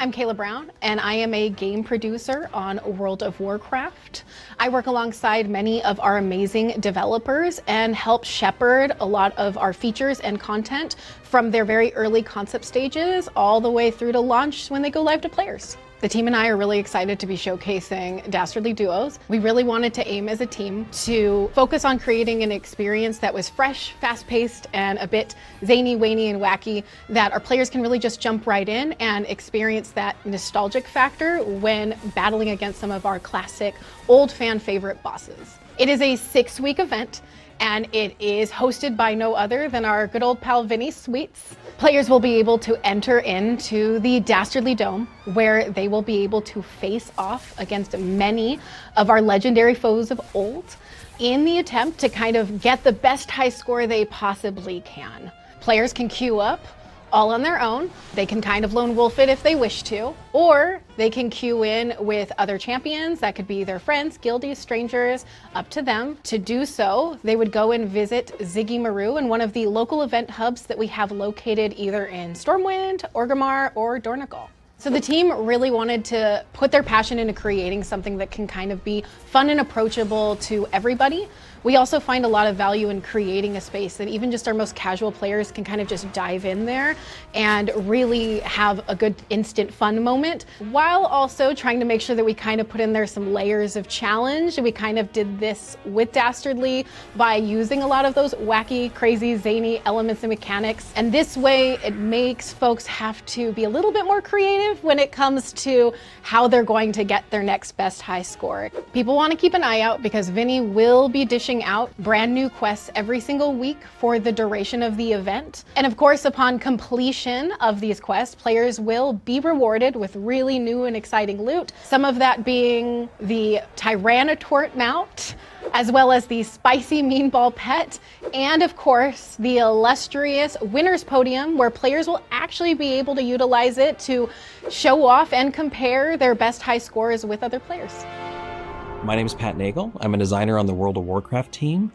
I'm Kayla Brown, and I am a game producer on World of Warcraft. I work alongside many of our amazing developers and help shepherd a lot of our features and content from their very early concept stages all the way through to launch when they go live to players. The team and I are really excited to be showcasing Dastardly Duos. We really wanted to aim as a team to focus on creating an experience that was fresh, fast-paced, and a bit zany, wany, and wacky, that our players can really just jump right in and experience that nostalgic factor when battling against some of our classic, old fan favorite bosses. It is a 6-week event, and it is hosted by no other than our good old pal Vinny Sweets. Players will be able to enter into the Dastardly Dome, where they will be able to face off against many of our legendary foes of old in the attempt to kind of get the best high score they possibly can. Players can queue up all on their own. They can kind of lone wolf it if they wish to, or they can queue in with other champions. That could be their friends, guildies, strangers, up to them. To do so, they would go and visit Ziggy Maru in one of the local event hubs that we have located either in Stormwind, Orgrimmar, or Dornogal. So the team really wanted to put their passion into creating something that can kind of be fun and approachable to everybody. We also find a lot of value in creating a space that even just our most casual players can kind of just dive in there and really have a good instant fun moment, while also trying to make sure that we kind of put in there some layers of challenge. We kind of did this with Dastardly by using a lot of those wacky, crazy, zany elements and mechanics. And this way it makes folks have to be a little bit more creative when it comes to how they're going to get their next best high score. People want to keep an eye out because Vinny will be dishing out brand new quests every single week for the duration of the event. And of course, upon completion of these quests, players will be rewarded with really new and exciting loot. Some of that being the Tyrannotort mount, as well as the spicy meanball pet, and of course, the illustrious winner's podium, where players will actually be able to utilize it to show off and compare their best high scores with other players. My name is Pat Nagle. I'm a designer on the World of Warcraft team,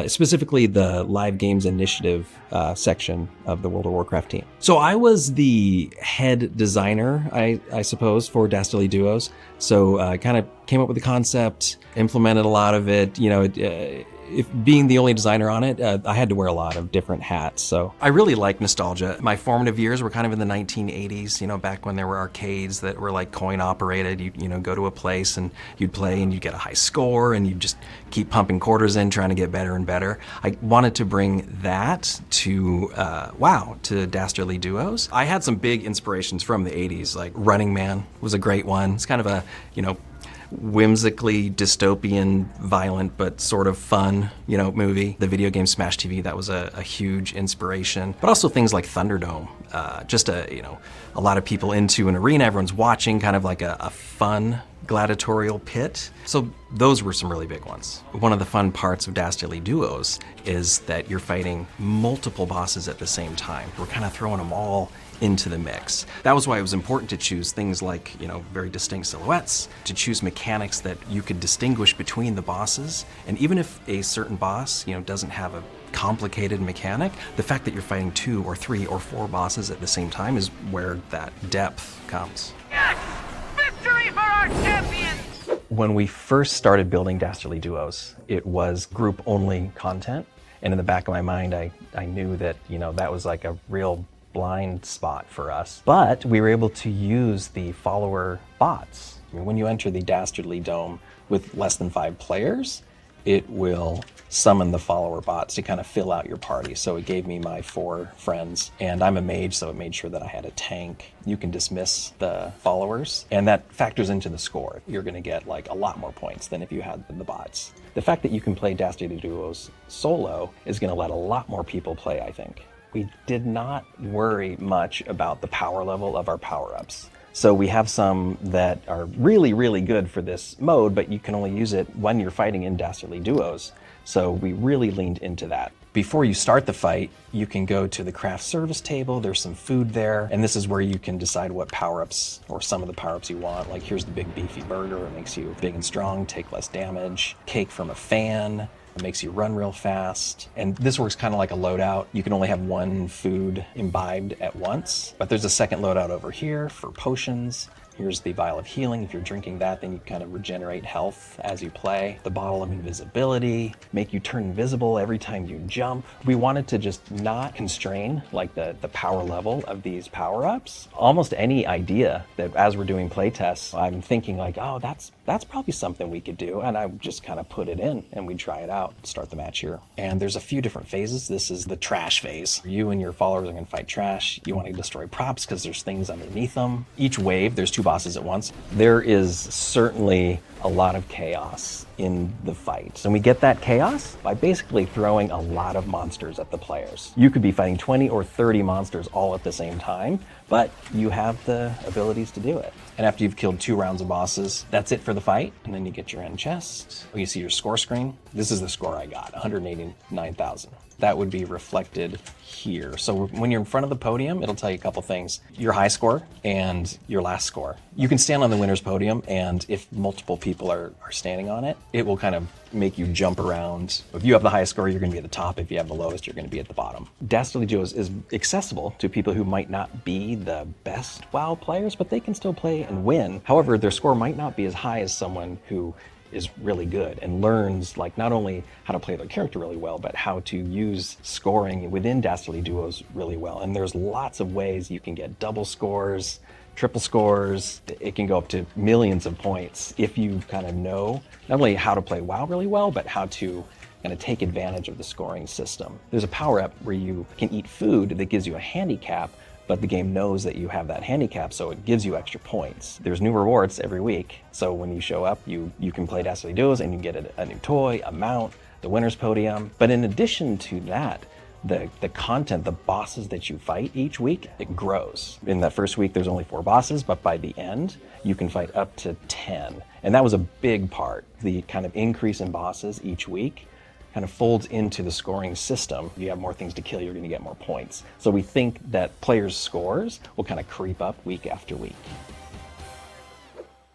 specifically the Live Games Initiative section of the World of Warcraft team. So I was the head designer, I suppose, for Dastardly Duos. So I kind of came up with the concept, implemented a lot of it. You know, if being the only designer on it, I had to wear a lot of different hats. So I really like nostalgia. My formative years were kind of in the 1980s, you know, back when there were arcades that were like coin operated. You know, go to a place and you'd play and you'd get a high score and you'd just keep pumping quarters in, trying to get better and better. I wanted to bring that to, to Dastardly Duos. I had some big inspirations from the 80s, like Running Man was a great one. It's kind of a, you know, whimsically dystopian, violent, but sort of fun, you know, movie. The video game Smash TV, that was a huge inspiration. But also things like Thunderdome, just a lot of people into an arena, everyone's watching, kind of like a fun gladiatorial pit. So those were some really big ones. One of the fun parts of Dastardly Duos is that you're fighting multiple bosses at the same time. We're kind of throwing them all into the mix. That was why it was important to choose things like, you know, very distinct silhouettes, to choose mechanics that you could distinguish between the bosses. And even if a certain boss, you know, doesn't have a complicated mechanic, the fact that you're fighting 2 or 3 or 4 bosses at the same time is where that depth comes. Yes! Victory for our champions! When we first started building Dastardly Duos, it was group-only content. And in the back of my mind, I knew that, you know, that was like a real blind spot for us. But we were able to use the follower bots. I mean, when you enter the Dastardly Dome with less than 5 players, it will summon the follower bots to kind of fill out your party. So it gave me my 4 friends, and I'm a mage, so it made sure that I had a tank. You can dismiss the followers, and that factors into the score. You're gonna get like a lot more points than if you had the bots. The fact that you can play Dastardly Duos solo is gonna let a lot more people play, I think. We did not worry much about the power level of our power-ups. So we have some that are really, really good for this mode, but you can only use it when you're fighting in Dastardly Duos. So we really leaned into that. Before you start the fight, you can go to the craft service table. There's some food there, and this is where you can decide what power-ups or some of the power-ups you want. Like here's the big beefy burger, it makes you big and strong, take less damage. Cake from a fan, It makes you run real fast. And this works kind of like a loadout. You can only have one food imbibed at once, but there's a second loadout over here for potions. Here's the vial of healing. If you're drinking that, then you kind of regenerate health as you play. The bottle of invisibility, make you turn invisible every time you jump. We wanted to just not constrain like the power level of these power-ups. Almost any idea that as we're doing play tests, I'm thinking like, oh, that's probably something we could do. And I just kind of put it in and we try it out, start the match here. And there's a few different phases. This is the trash phase. You and your followers are gonna fight trash. You want to destroy props because there's things underneath them. Each wave, there's 2 bosses at once. There is certainly a lot of chaos in the fight. And we get that chaos by basically throwing a lot of monsters at the players. You could be fighting 20 or 30 monsters all at the same time, but you have the abilities to do it. And after you've killed 2 rounds of bosses, that's it for the fight. And then you get your end chest. You see your score screen. This is the score I got, 189,000. That would be reflected here. So when you're in front of the podium, it'll tell you a couple things. Your high score and your last score. You can stand on the winner's podium, and if multiple people are standing on it, it will kind of make you jump around. If you have the highest score, you're gonna be at the top. If you have the lowest, you're gonna be at the bottom. Dastardly Duos is accessible to people who might not be the best WoW players, but they can still play and win. However, their score might not be as high as someone who is really good and learns like not only how to play their character really well, but how to use scoring within Dastardly Duos really well. And there's lots of ways you can get double scores, triple scores. It can go up to millions of points if you kind of know not only how to play WoW really well, but how to kind of take advantage of the scoring system. There's a power up where you can eat food that gives you a handicap, but the game knows that you have that handicap, so it gives you extra points. There's new rewards every week, so when you show up, you can play Dastardly Duos and you get a new toy, a mount, the winner's podium. But in addition to that, the content, the bosses that you fight each week, it grows. In that first week, there's only 4 bosses, but by the end, you can fight up to 10. And that was a big part. The kind of increase in bosses each week kind of folds into the scoring system. You have more things to kill, you're gonna get more points. So we think that players' scores will kind of creep up week after week.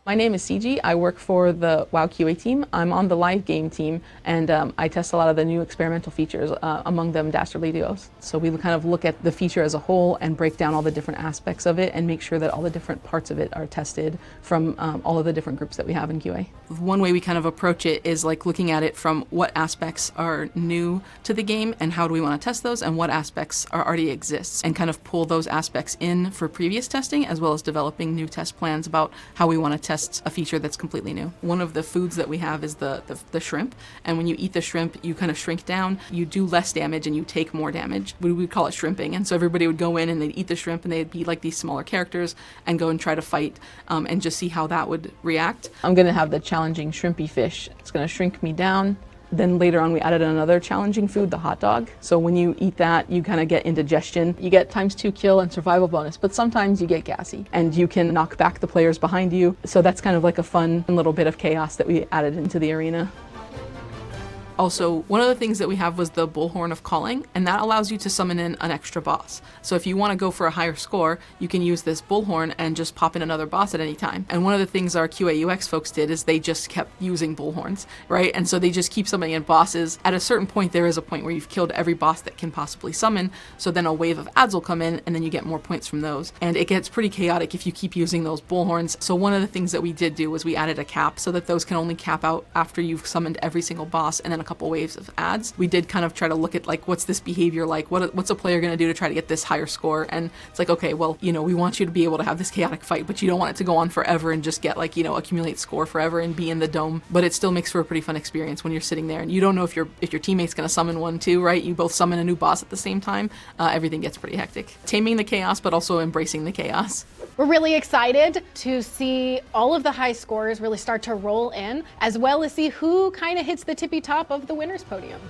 My name is Ciji. I work for the WoW QA team. I'm on the live game team, and I test a lot of the new experimental features, among them Dastardly Duos. So we kind of look at the feature as a whole and break down all the different aspects of it and make sure that all the different parts of it are tested from all of the different groups that we have in QA. One way we kind of approach it is like looking at it from what aspects are new to the game and how do we want to test those, and what aspects already exist, and kind of pull those aspects in for previous testing, as well as developing new test plans about how we want to test a feature that's completely new. One of the foods that we have is the shrimp, and when you eat the shrimp, you kind of shrink down, you do less damage and you take more damage. We would call it shrimping, and so everybody would go in and they'd eat the shrimp and they'd be like these smaller characters and go and try to fight and just see how that would react. I'm gonna have the challenging shrimpy fish. It's gonna shrink me down. Then later on we added another challenging food, the hot dog. So when you eat that, you kind of get indigestion. You get ×2 kill and survival bonus, but sometimes you get gassy and you can knock back the players behind you. So that's kind of like a fun little bit of chaos that we added into the arena. Also, one of the things that we have was the Bullhorn of Calling, and that allows you to summon in an extra boss. So if you want to go for a higher score, you can use this Bullhorn and just pop in another boss at any time. And one of the things our QA UX folks did is they just kept using Bullhorns, right? And so they just keep summoning in bosses. At a certain point, there is a point where you've killed every boss that can possibly summon, so then a wave of adds will come in, and then you get more points from those. And it gets pretty chaotic if you keep using those Bullhorns. So one of the things that we did do was we added a cap so that those can only cap out after you've summoned every single boss, and then a couple waves of ads. We did kind of try to look at like, what's this behavior like? What's a player going to do to try to get this higher score? And it's like, okay, well, you know, we want you to be able to have this chaotic fight, but you don't want it to go on forever and just get like, you know, accumulate score forever and be in the dome. But it still makes for a pretty fun experience when you're sitting there and you don't know if your teammate's going to summon one too, right? You both summon a new boss at the same time. Everything gets pretty hectic. Taming the chaos, but also embracing the chaos. We're really excited to see all of the high scores really start to roll in, as well as see who kind of hits the tippy top of the winner's podium.